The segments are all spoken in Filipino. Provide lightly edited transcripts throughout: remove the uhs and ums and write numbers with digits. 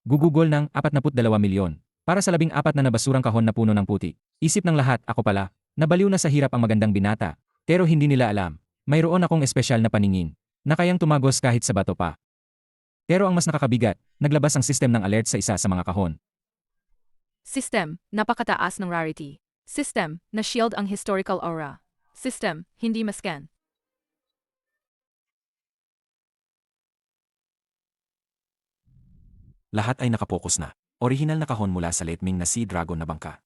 Gugugol ng 42 milyon. Para sa 14 na nabasurang kahon na puno ng puti. Isip ng lahat, ako pala. Nabaliw na sa hirap ang magandang binata. Pero hindi nila alam. Mayroon akong espesyal na paningin. Na kayang tumagos kahit sa bato pa. Pero ang mas nakakabigat, naglabas ang system ng alert sa isa sa mga kahon. System, napakataas ng rarity. System, na shield ang historical aura. System, hindi mascan. Lahat ay nakapokus na. Orihinal na kahon mula sa letming na sea dragon na bangka.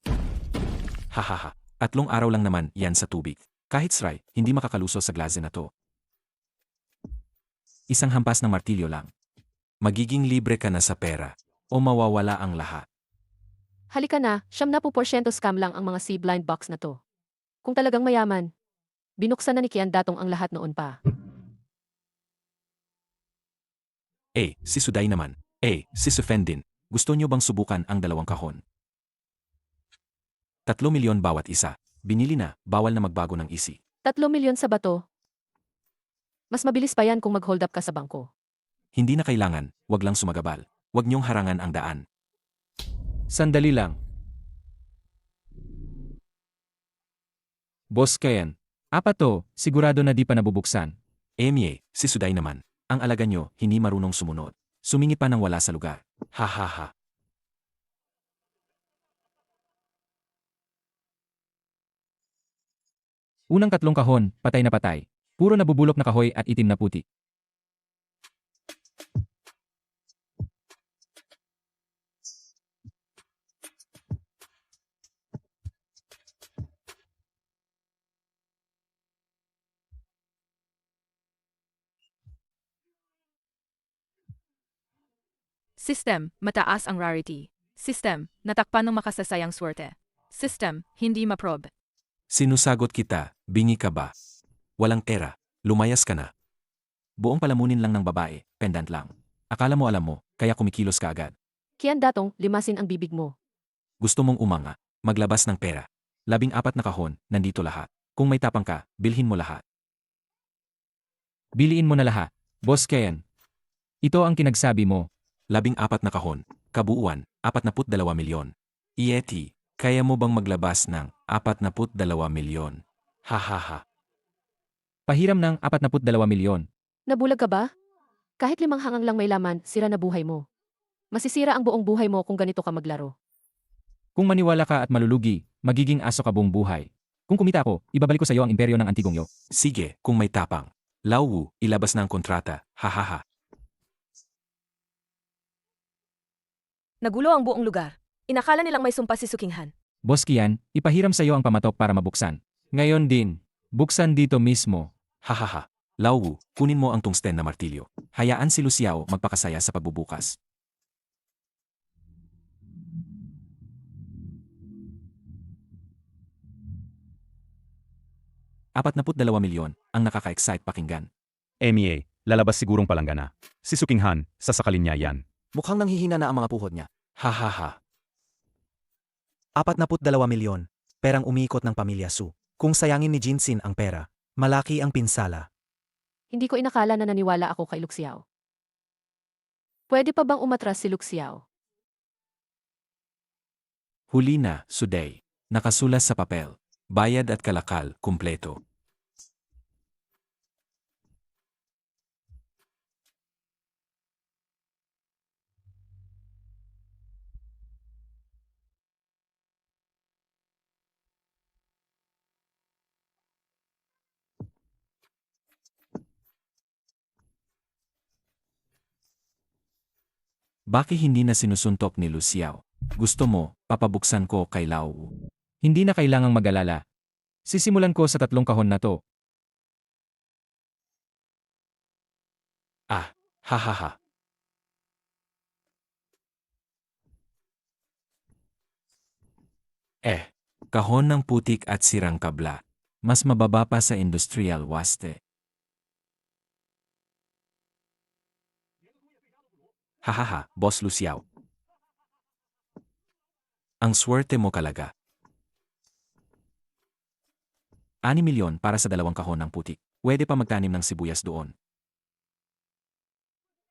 Hahaha, 3 araw lang naman yan sa tubig. Kahit sry, hindi makakaluso sa glaze na to. Isang hampas ng martilyo lang. Magiging libre ka na sa pera. O mawawala ang lahat. Halika na, 70% scam lang ang mga sea blind box na to. Kung talagang mayaman, binuksan na ni Kian Datong ang lahat noon pa. Si Suday naman. Si Sufen din. Gusto nyo bang subukan ang 2 kahon? 3 milyon bawat isa. Binili na, bawal na magbago ng isi. 3 milyon sa bato. Mas mabilis pa yan kung mag-hold up ka sa bangko. Hindi na kailangan, wag lang sumagabal. Wag nyong harangan ang daan. Sandali lang. Boss Ken, apat to, sigurado na di pa nabubuksan. Si Suday naman. Ang alaga nyo, hindi marunong sumunod. Sumingi pa ng wala sa lugar. Hahaha. Unang 3 kahon, patay na patay. Puro nabubulok na kahoy at itim na puti. System, mataas ang rarity. System, natakpan ng makasasayang swerte. System, hindi maprobe. Sinusagot kita, bingi ka ba? Walang pera, lumayas ka na. Buong palamunin lang ng babae, pendant lang. Akala mo alam mo, kaya kumikilos ka agad. Kian Datong, limasin ang bibig mo. Gusto mong umanga, maglabas ng pera. 14 na kahon, nandito lahat. Kung may tapang ka, bilhin mo lahat. Biliin mo na lahat. Boss Ken. Ito ang kinagsabi mo. 14 na kahon, kabuuan, 42 milyon. Yeti, kaya mo bang maglabas ng 42 milyon? Hahaha. Pahiram ng 42 milyon. Nabulag ka ba? Kahit 5 hangang lang may laman, sira na buhay mo. Masisira ang buong buhay mo kung ganito ka maglaro. Kung maniwala ka at malulugi, magiging aso ka buong buhay. Kung kumita ako, ibabalik ko sa iyo ang imperyo ng Antigongyo. Sige, kung may tapang. Lauwu, ilabas na ang kontrata, hahaha. Nagulo ang buong lugar. Inakala nilang may sumpa si Sukinghan. Boss Kian, ipahiram sa iyo ang pamatok para mabuksan. Ngayon din, buksan dito mismo. Hahaha. Lauwu, kunin mo ang tungsten na martilyo. Hayaan si Luciao magpakasaya sa pagbubukas. $42 milyon ang nakaka-excite pakinggan. Lalabas sigurong palanggana. Si Sukinghan, sasakalin niya yan. Mukhang nanghihina na ang mga puhod niya. Hahaha. 42 milyon. Perang umiikot ng pamilya Su. Kung sayangin ni Jinsin ang pera, malaki ang pinsala. Hindi ko inakala na naniwala ako kay Luxiao. Pwede pa bang umatras si Luxiao? Huli na, Suday. Nakasulat sa papel. Bayad at kalakal, kumpleto. Bakit hindi na sinusuntok ni Luciao? Gusto mo, papabuksan ko kay Lauwu. Hindi na kailangang mag-alala. Sisimulan ko sa 3 kahon na to. Hahaha. Kahon ng putik at sirang kabla. Mas mababa pa sa industrial waste. Hahaha, Boss Luciao. Ang swerte mo kalaga. 6 milyon para sa 2 kahon ng putik. Pwede pa magtanim ng sibuyas doon.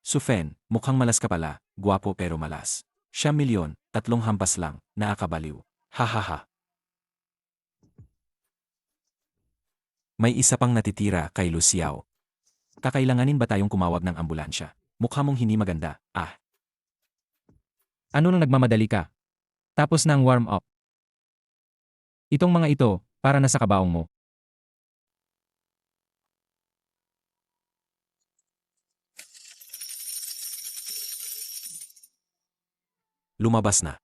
Sufen, mukhang malas ka pala. Guwapo pero malas. 1,000,000, 3 hampas lang, nakakabaliw. Hahaha. May isa pang natitira kay Luciao. Kakailanganin ba tayong kumawag ng ambulansya? Mukha mong hindi maganda. Ano nang nagmamadali ka? Tapos na ang warm up. Itong mga ito, para na sa kabaong mo. Lumabas na.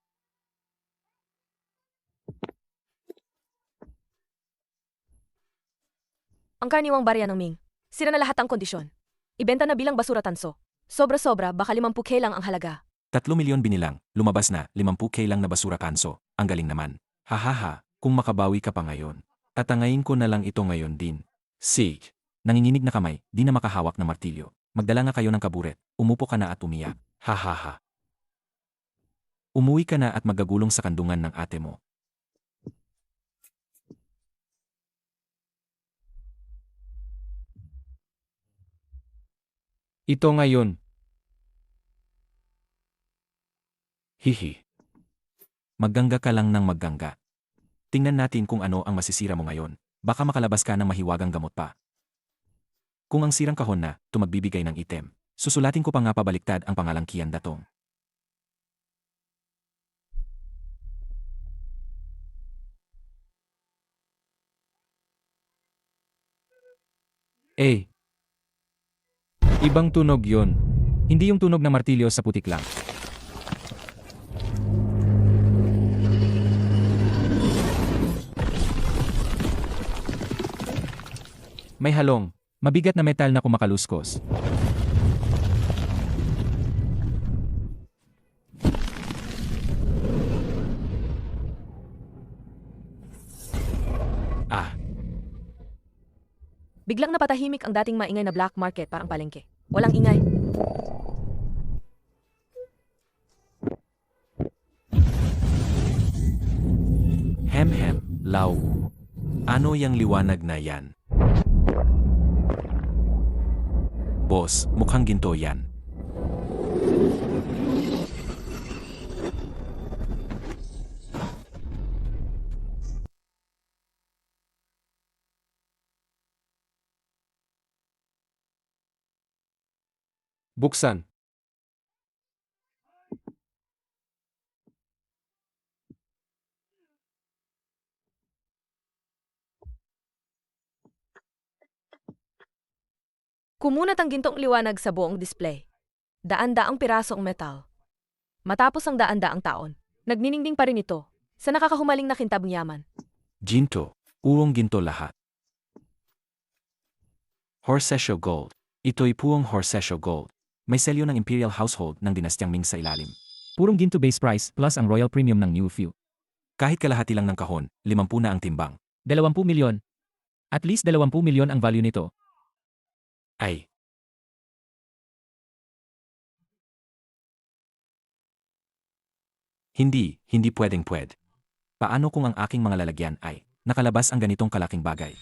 Ang karniwang barya ng Ming. Sira na lahat ang kondisyon. Ibenta na bilang basura tanso. Sobra-sobra, baka 50K lang ang halaga. 3,000,000 binilang, lumabas na, 50K lang na basura kanso. Ang galing naman. Hahaha, kung makabawi ka pa ngayon. Tatangayin ko na lang ito ngayon din. Sig. Nanginginig na kamay, di na makahawak na martilyo. Magdala nga kayo ng kaburet, umupo ka na at umiyak. Hahaha. Umuwi ka na at magagulong sa kandungan ng ate mo. Ito ngayon. Hihi. Maggangga ka lang ng maggangga. Tingnan natin kung ano ang masisira mo ngayon. Baka makalabas ka ng mahiwagang gamot pa. Kung ang sirang kahon na, tumagbibigay ng item. Susulatin ko pa nga pabaliktad ang pangalang Kian Datong. Ibang tunog yon. Hindi yung tunog ng martilyo sa putik lang. May halong, mabigat na metal na kumakaluskos. Biglang napatahimik ang dating maingay na black market parang palengke. Walang ingay. Hem, law. Ano yang liwanag na yan? Boss, mukhang ginto yan. Buksan. Kumunat ang gintong liwanag sa buong display. Daan-daang pirasong metal. Matapos ang daan-daang taon, nagniningning pa rin ito sa nakakahumaling na kintabang yaman. Ginto, uong ginto lahat. Horseshoe Gold. Ito'y puong Horseshoe Gold. May selyo ng Imperial Household ng Dinastyang Ming sa ilalim. Purong ginto base price plus ang royal premium ng New Few. Kahit kalahati lang ng kahon, 50 na ang timbang. 20 milyon. At least 20 milyon ang value nito. Ay. Hindi pwedeng-pwed. Paano kung ang aking mga lalagyan ay nakalabas ang ganitong kalaking bagay?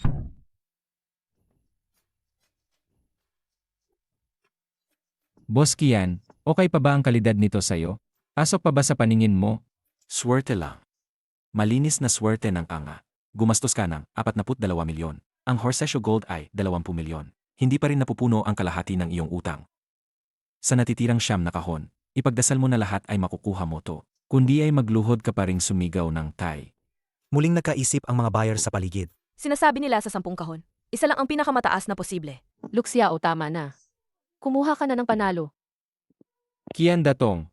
Boss Kian, okay pa ba ang kalidad nito sa'yo? Pasok pa ba sa paningin mo? Swerte lang. Malinis na swerte ng anga. Gumastos ka ng 42 milyon. Ang Horseshoe Gold ay 20 milyon. Hindi pa rin napupuno ang kalahati ng iyong utang. Sa natitirang siyam na kahon, ipagdasal mo na lahat ay makukuha mo to. Kundi ay magluhod ka pa ring sumigaw ng tay. Muling nagkaisip ang mga buyer sa paligid. Sinasabi nila sa 10 kahon, isa lang ang pinakamataas na posible. Luxiao, tama na. Kumuha ka na ng panalo. Kian Datong.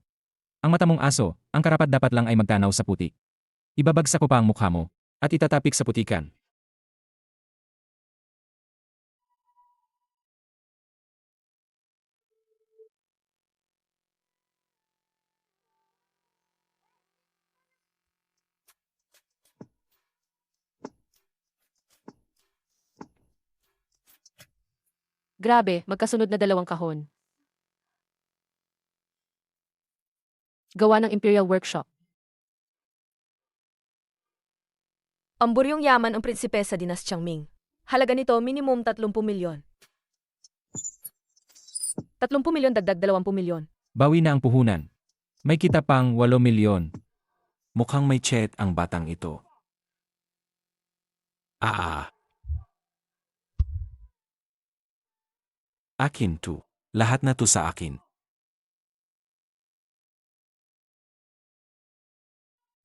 Ang mata mong aso, ang karapat dapat lang ay magtanaw sa putik. Ibabagsak ko pa ang mukha mo, at itatapik sa putikan. Grabe, magkasunod na 2 kahon. Gawa ng Imperial Workshop. Ang buryong yaman ang prinsipesa Dinastyang Ming. Halaga nito minimum 30 milyon. 30 milyon dagdag 20 milyon. Bawi na ang puhunan. May kita pang 8 milyon. Mukhang may chat ang batang ito. Akin to. Lahat na to sa akin.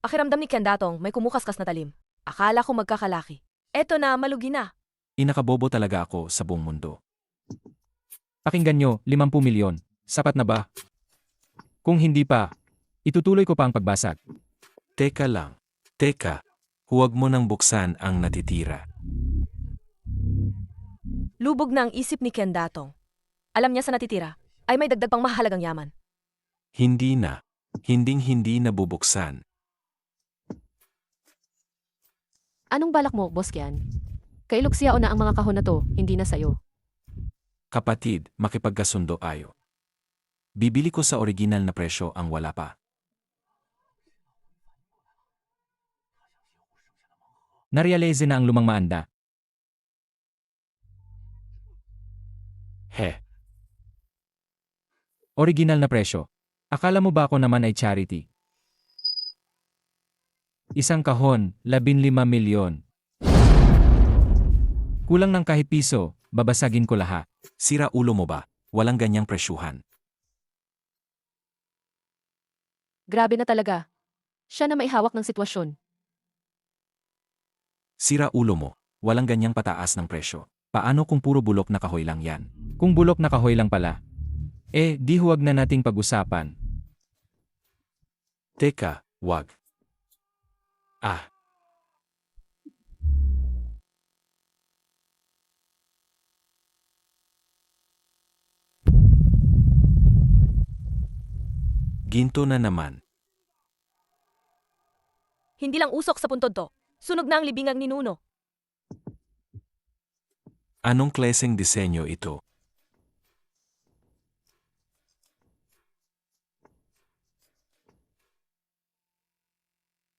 Pakiramdam ni Ken Datong may kumukaskas na talim. Akala ko magkakalaki. Eto na, malugi na. Inakabobo talaga ako sa buong mundo. Pakinggan nyo, 50 milyon. Sapat na ba? Kung hindi pa, itutuloy ko pa ang pagbasag. Teka lang. Teka. Huwag mo nang buksan ang natitira. Lubog na ang isip ni Ken Datong. Alam niya sa natitira ay may dagdag pang mahalagang yaman. Hindi na. Hinding-hindi na bubuksan. Anong balak mo, Boss Kian? Kay Luxiao na ang mga kahon na to, hindi na sayo. Kapatid, makipagkasundo ayo. Bibili ko sa original na presyo ang wala pa. Narealize na ang lumang maanda. He. Original na presyo. Akala mo ba ako naman ay charity? Isang kahon, 15 milyon. Kulang ng kahit piso, babasagin ko lahat. Sira ulo mo ba? Walang ganyang presyuhan. Grabe na talaga. Siya na maihawak ng sitwasyon. Sira ulo mo. Walang ganyang pataas ng presyo. Paano kung puro bulok na kahoy lang yan? Kung bulok na kahoy lang pala. Di huwag na nating pag-usapan. Teka, wag. Ginto na naman. Hindi lang usok sa puntod to. Sunog na ang libingang ni Nuno. Anong klaseng disenyo ito?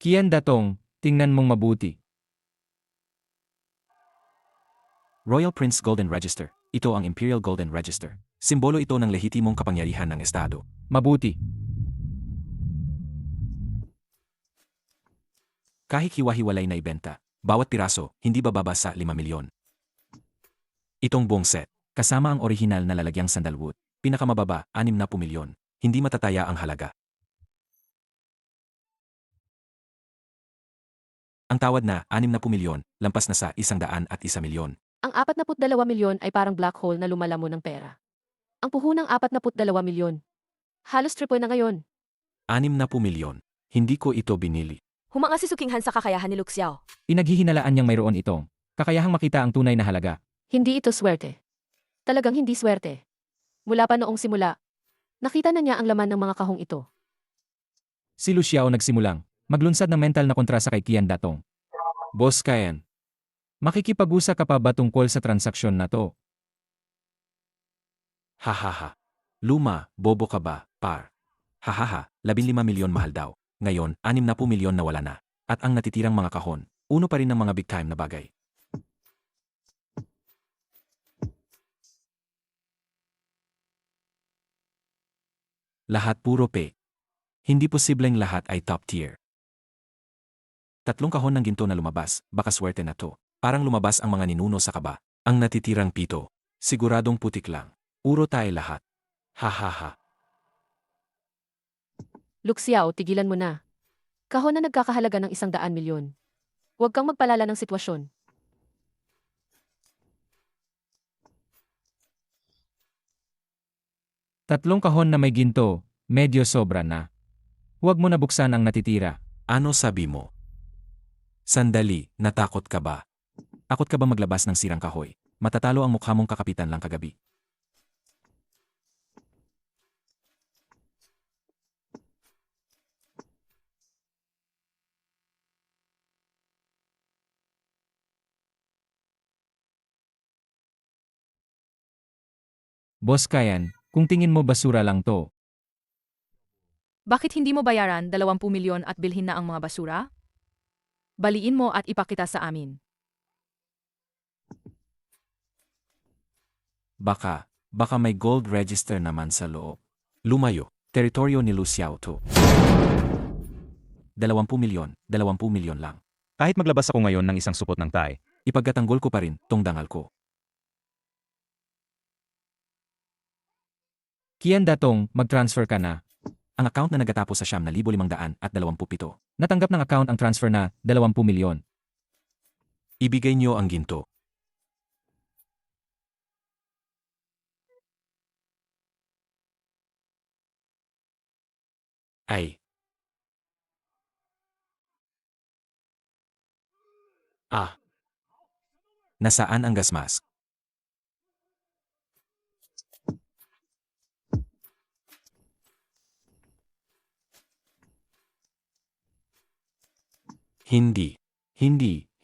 Kian Datong, tingnan mong mabuti. Royal Prince Golden Register. Ito ang Imperial Golden Register. Simbolo ito ng lehitimong kapangyarihan ng Estado. Mabuti. Kahit hiwa-hiwalay na ibenta, bawat piraso, hindi bababa sa 5 milyon. Itong buong set, kasama ang orihinal na lalagyang sandalwood, pinakamababa, 60 milyon. Hindi matataya ang halaga. Ang tawad na, 60 milyon, lampas na sa 101 milyon. Ang 42 milyon ay parang black hole na lumalamon ng pera. Ang puhunang 42 milyon. Halos triple na ngayon. 60 milyon. Hindi ko ito binili. Humanga si Sukinghan sa kakayahan ni Luxiao. Inaghihinalaan niyang mayroon itong kakayahang makita ang tunay na halaga. Hindi ito swerte. Talagang hindi swerte. Mula pa noong simula, nakita na niya ang laman ng mga kahong ito. Si Luciao nagsimulang maglunsad ng mental na kontra sa kay Kian Datong. Boss Kian, Makikipag-usa ka pa ba tungkol sa transaksyon na to? hahaha. Luma, bobo ka ba, par? Hahaha, 15 milyon mahal daw. Ngayon, 60 milyon na wala na. At ang natitirang mga kahon, uno pa rin ng mga big time na bagay. Lahat puro pe. Hindi posibleng lahat ay top tier. 3 kahon ng ginto na lumabas, baka swerte na to. Parang lumabas ang mga ninuno sa kaba. Ang natitirang pito, siguradong putik lang. Uro tayo lahat. Hahaha. Luxiao, tigilan mo na. Kahon na nagkakahalaga ng 100 milyon. Huwag kang magpalala ng sitwasyon. Tatlong kahon na may ginto, medyo sobra na. Huwag mo na buksan ang natitira. Ano sabi mo? Sandali, natakot ka ba? Takot ka ba maglabas ng sirang kahoy? Matatalo ang mukha mong kakapitan lang kagabi. Boss Kian, kung tingin mo basura lang to, Bakit hindi mo bayaran 20 milyon at bilhin na ang mga basura? Baliin mo at ipakita sa amin. Baka may gold register naman sa loob. Lumayo. Teritoryo ni Lu Xiaotu. 20 milyon lang. Kahit maglabas ako ngayon ng isang supot ng Thai, Ipagkatanggol ko pa rin tong dangal ko. Kian Datong, mag-transfer ka na. Ang account na nagatapos sa 5,527. Natanggap ng account ang transfer na 20 milyon. Ibigay niyo ang ginto. Ay. Ah. Nasaan ang gas mask?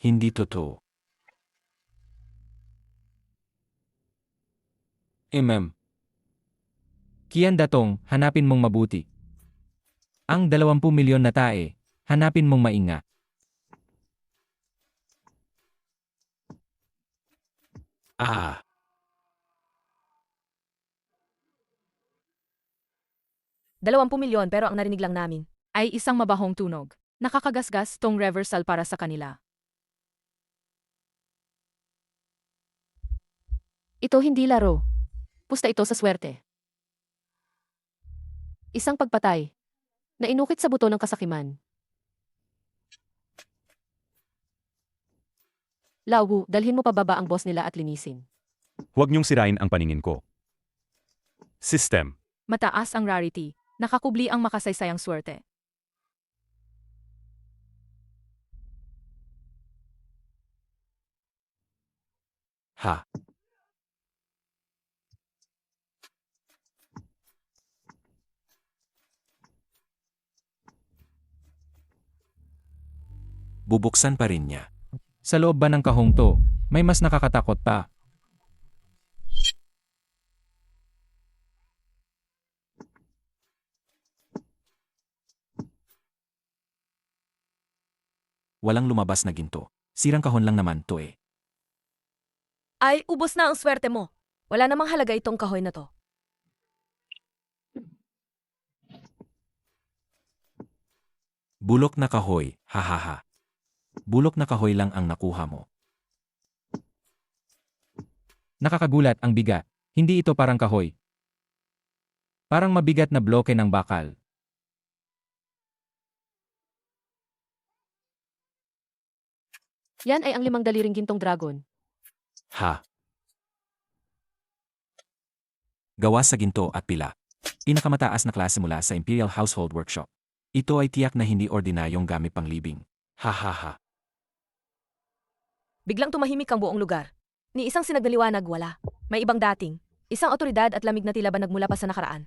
Hindi totoo. Kian Datong, hanapin mong mabuti. Ang 20 milyon na tae, hanapin mong mainga. Ah. $20 milyon pero ang narinig lang namin. Ay isang mabahong tunog. Nakakagasgas tong reversal para sa kanila. Ito hindi laro. Pusta ito sa swerte. Isang pagpatay na inukit sa buto ng kasakiman. Lauwu, dalhin mo pababa ang boss nila at linisin. huwag niyong sirain ang paningin ko. System. Mataas ang rarity. Nakakubli ang makasaysayang swerte. Ha. Bubuksan pa rin niya. Sa loob ba ng kahong to, may mas nakakatakot pa. Walang lumabas na ginto. Sirang kahon lang naman to eh. Ay, ubos na ang swerte mo. Wala namang halaga itong kahoy na to. Bulok na kahoy, hahaha. Bulok na kahoy lang ang nakuha mo. Nakakagulat ang bigat. Hindi ito parang kahoy. Parang mabigat na bloke ng bakal. Yan ay ang 5 daliring gintong dragon. Ha. Gawa sa ginto at pila. Pinakamataas na klase mula sa Imperial Household Workshop. Ito ay tiyak na hindi ordinaryong gamit panglibing. Hahaha. Biglang tumahimik ang buong lugar. Ni isang sinagliwanag wala. May ibang dating. Isang otoridad at lamig na tila ba nagmula pa sa nakaraan.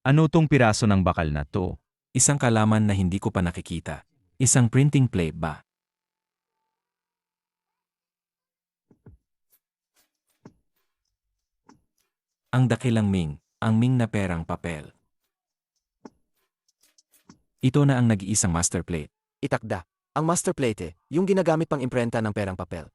Ano tong piraso ng bakal na to? Isang kalaman na hindi ko pa nakikita. Isang printing plate ba? Ang dakilang Ming, ang Ming na perang papel. Ito na ang nag-iisang master plate. Itakda. Ang master plate, yung ginagamit pang imprenta ng perang papel.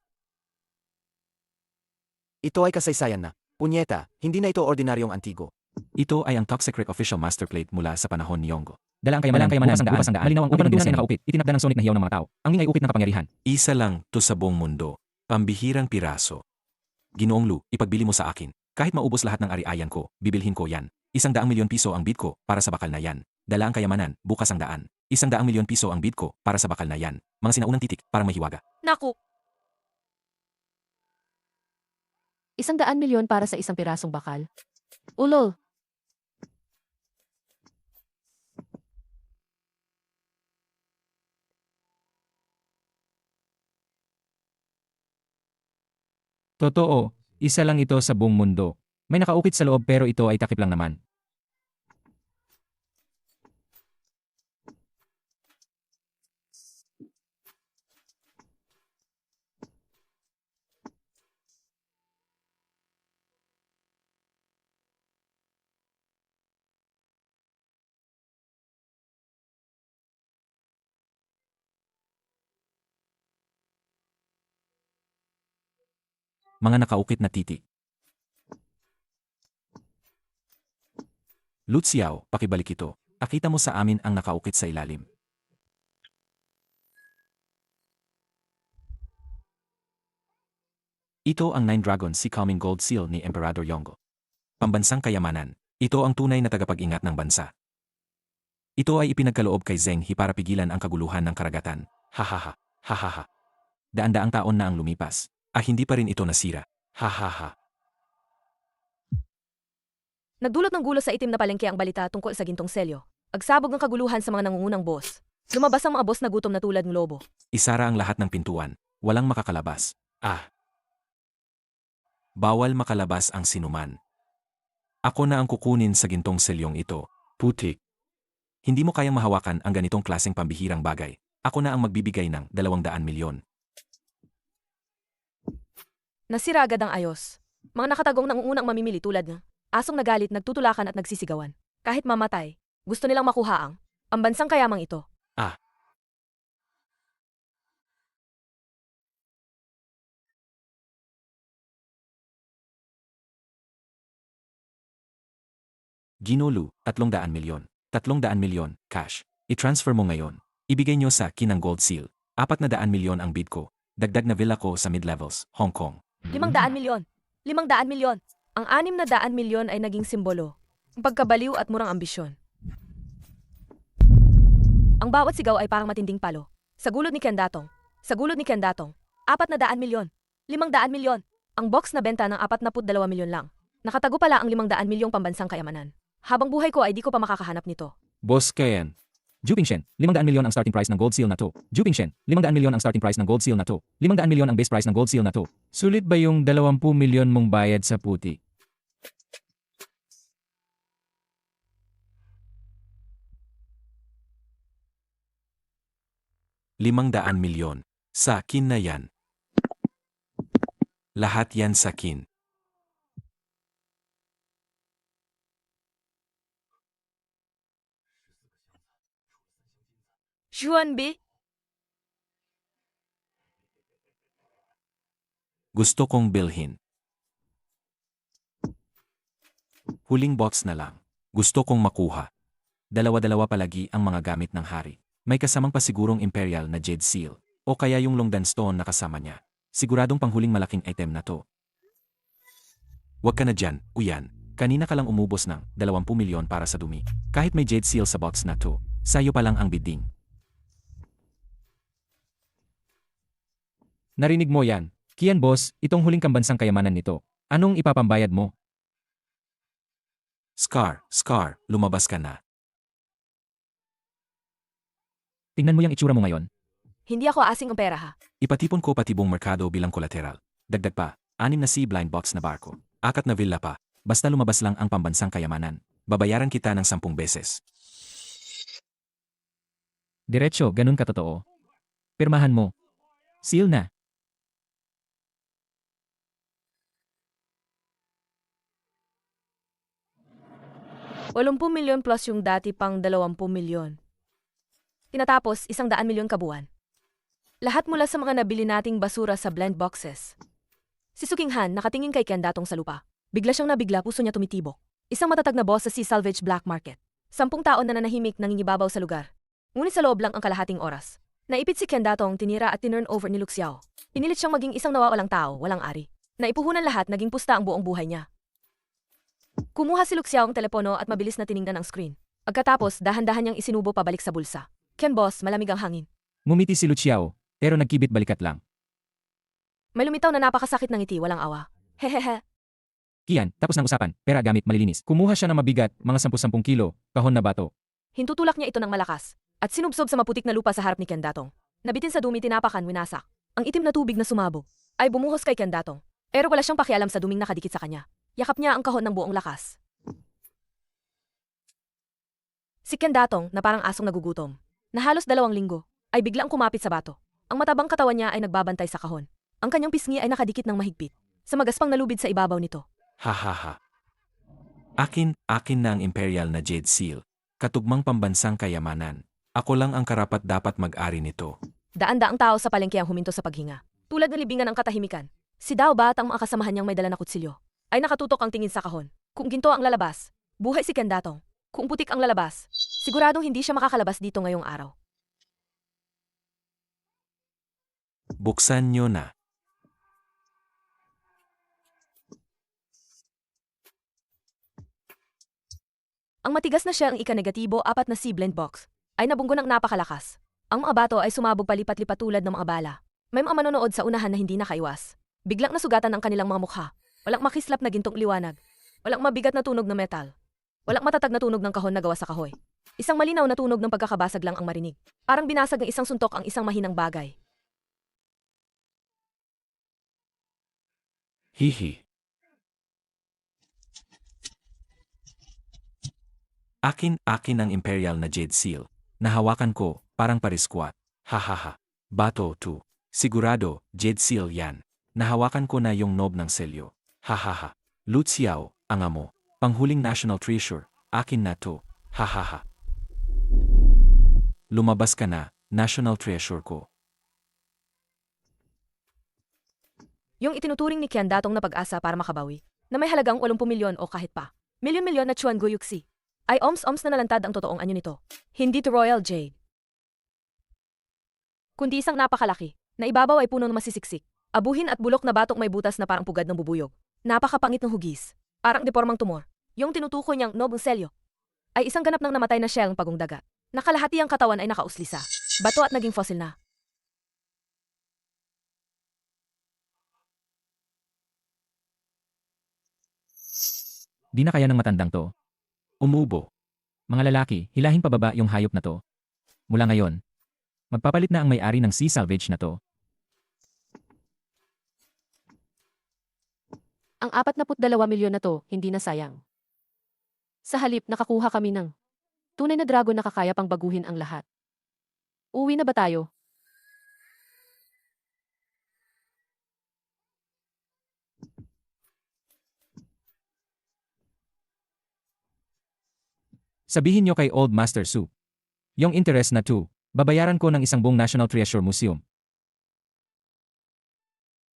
Ito ay kasaysayan na. Punyeta, hindi na ito ordinaryong antigo. Ito ay ang top secret official master plate mula sa panahon ni Yongo. Dala ang kayamanan, bukas ang daan. Malinaw ang upang ng ay nakaukit. Itinakda ng Sonic na hiyaw ng mga tao. Ang Ming ay ukit ng kapangyarihan. Isa lang to sa buong mundo. Pambihirang piraso. Ginoong Lu, ipagbili mo sa akin. Kahit maubos lahat ng ari-ayan ko, bibilhin ko yan. 100 milyon piso ang bid ko para sa bakal na yan. Dala ang kayamanan, bukas ang daan. 100 milyon piso ang bid ko para sa bakal na yan. Mga sinaunang titik, parang may hiwaga. Naku! 100 milyon para sa isang pirasong bakal. Ulol. Totoo, isa lang ito sa buong mundo. May nakaukit sa loob pero ito ay takip lang naman. Mga nakaukit na titik. Luciao, pakibalik ito. Akita mo sa amin ang nakaukit sa ilalim. Ito ang Nine Dragons Sea Calming Gold Seal ni Emperador Yongo. Pambansang kayamanan. Ito ang tunay na tagapag-ingat ng bansa. Ito ay ipinagkaloob kay Zheng He para pigilan ang kaguluhan ng karagatan. Hahaha. Hahaha. Daan-daang taon na ang lumipas. Hindi pa rin ito nasira. Hahaha. Nagdulot ng gulo sa itim na palengke ang balita tungkol sa gintong selyo. Agsabog ng kaguluhan sa mga nangungunang boss. Lumabas ang mga boss na gutom na tulad ng lobo. Isara ang lahat ng pintuan. Walang makakalabas. Bawal makalabas ang sinuman. Ako na ang kukunin sa gintong selyong ito. Putik. Hindi mo kayang mahawakan ang ganitong klaseng pambihirang bagay. Ako na ang magbibigay ng 200 milyon. Nasira agad ang ayos. Mga nakatagong nangungunang mamimili tulad ng asong nagalit, nagtutulakan at nagsisigawan. Kahit mamatay, gusto nilang makuha ang bansang kayamang ito. Ginolu, 300 milyon. 300 milyon, cash. I-transfer mo ngayon. Ibigay nyo sa kinang gold seal. 400 milyon ang bid ko. Dagdag na villa ko sa mid-levels, Hong Kong. 500 milyon. 500 milyon. Ang 600 milyon ay naging simbolo. Ang pagkabaliw at murang ambisyon. Ang bawat sigaw ay parang matinding palo. Sa gulod ni Kendatong. Sa gulod ni Kendatong. 400 milyon. 500 milyon. Ang box na benta ng 42 milyon lang. Nakatago pala ang 500 milyong pambansang kayamanan. Habang buhay ko ay di ko pa makakahanap nito. Boss Ken. Juping Shen, 500 milyon ang starting price ng gold seal na to. Juping Shen, 500 milyon ang starting price ng gold seal na to. 500 milyon ang base price ng gold seal na to. Sulit ba yung 20 milyon mong bayad sa puti? $500 milyon. Sa akin na yan. Lahat yan sa akin. Xuanbi? Gusto kong bilhin. Huling box na lang. Gusto kong makuha. Dalawa-dalawa palagi ang mga gamit ng hari. May kasamang pasigurong imperial na jade seal. O kaya yung Longdan Stone na kasama niya. Siguradong panghuling malaking item na to. Huwag ka na dyan, Uyan. Kanina ka lang umubos ng 20 milyon para sa dumi. Kahit may jade seal sa box na to, sayo pa lang ang bidding. Narinig mo yan. Kian boss, itong huling kambansang kayamanan nito. Anong ipapambayad mo? Scar, lumabas ka na. Tingnan mo yung itsura mo ngayon. Hindi ako asing ang pera ha. Ipatipon ko pati buong merkado bilang kolateral. Dagdag pa, 6 na sea blind box na barko. 4 na villa pa. Basta lumabas lang ang pambansang kayamanan. Babayaran kita ng 10 beses. Diretso, ganun katotoo. Pirmahan mo. Seal na. 80 milyon plus yung dati pang 20 milyon. Tinatapos 100 milyon kabuuan. Lahat mula sa mga nabili nating basura sa blend boxes. Si Suking Han nakatingin kay Kendatong sa lupa. Bigla siyang nabigla, puso niya tumitibok. Isang matatag na boss sa sea salvage black market. 10 taon na nanahimik nangingibabaw sa lugar. Ngunit sa loob lang ang kalahating oras. Naipit si Kendatong, tinira at tinurn over ni Luxiao. Pinilit siyang maging isang nawawalang tao, walang ari. Naipuhunan lahat, naging pusta ang buong buhay niya. Kumuha si Luxiao ang telepono at mabilis na tiningnan ang screen. Pagkatapos, dahan-dahan niyang isinubo pabalik sa bulsa. Ken boss, malamig ang hangin. Ngumiti si Luciao, pero nagkibit balikat lang. May lumitaw na napakasakit ng ngiti, walang awa. Hehehe. Kian, tapos ng usapan, pera gamit malilinis. Kumuha siya ng mabigat, mga 10-10 kilo, kahon na bato. Hintutulak niya ito ng malakas. At sinubsob sa maputik na lupa sa harap ni Kendatong. Nabitin sa dumi, tinapakan, winasak. Ang itim na tubig na sumabog ay bumuhos kay Kendatong. Pero wala siyang pakialam sa duming nakadikit sa kanya. Yakap niya ang kahon ng buong lakas. Si Kendatong, na parang asong nagugutom, na halos 2 linggo, ay biglang kumapit sa bato. Ang matabang katawan niya ay nagbabantay sa kahon. Ang kanyang pisngi ay nakadikit ng mahigpit. Sa magaspang nalubid sa ibabaw nito. Hahaha. Akin na ang imperial na jade seal. Katugmang pambansang kayamanan. Ako lang ang karapat dapat mag-ari nito. Daan-daang tao sa palengke ang huminto sa paghinga. Tulad ng libingan ng katahimikan. Si Dao Ba at ang mga kasamahan niyang may dala na kutsilyo ay nakatutok ang tingin sa kahon. Kung ginto ang lalabas, buhay si Kendatong. Kung putik ang lalabas, siguradong hindi siya makakalabas dito ngayong araw. Buksan nyo na. Ang matigas na siya ang ika-negatibo 4 na C-blend box ay nabunggo ng napakalakas. Ang mga bato ay sumabog palipat-lipat tulad ng mga bala. May mga manonood sa unahan na hindi nakaiwas. Biglang nasugatan ang kanilang mga mukha. Walang makislap na gintong liwanag. Walang mabigat na tunog na metal. Walang matatag na tunog ng kahon na gawa sa kahoy. Isang malinaw na tunog ng pagkakabasag lang ang marinig. Parang binasag ng isang suntok ang isang mahinang bagay. Hihi. Akin ang Imperial na Jade Seal. Nahawakan ko, parang pariskwat. Hahaha. Bato 2. Sigurado, Jade Seal yan. Nahawakan ko na yung knob ng selyo. Hahaha. Lu Xiao, ang amo. Panghuling national treasure. Akin na to. Hahaha. Lumabas ka na, national treasure ko. Yung itinuturing ni Qian datong na pag-asa para makabawi, na may halagang 80 milyon o kahit pa, milyon-milyon na Chuan Guyuxi, ay oms-oms na nalantad ang totoong anyo nito. Hindi to Royal Jade. Kundi isang napakalaki, na ibabaw ay puno ng masisiksik, abuhin at bulok na batok may butas na parang pugad ng bubuyog. Napakapangit ng hugis, parang depormang tumor. Yung tinutukoy niyang nobong selyo, ay isang ganap ng namatay na shell ng pagong daga. Nakalahati ang katawan ay nakauslisa, bato at naging fossil na. Di na kaya ng matandang to. Umubo. Mga lalaki, hilahin pababa yung hayop na to. Mula ngayon, magpapalit na ang may-ari ng sea salvage na to. Ang 42 milyon na to, hindi na sayang. Sa halip, nakakuha kami ng tunay na dragon na kakaya pang baguhin ang lahat. Uwi na ba tayo? Sabihin nyo kay Old Master Su. Yung interest na 2, babayaran ko ng isang buong National Treasure Museum.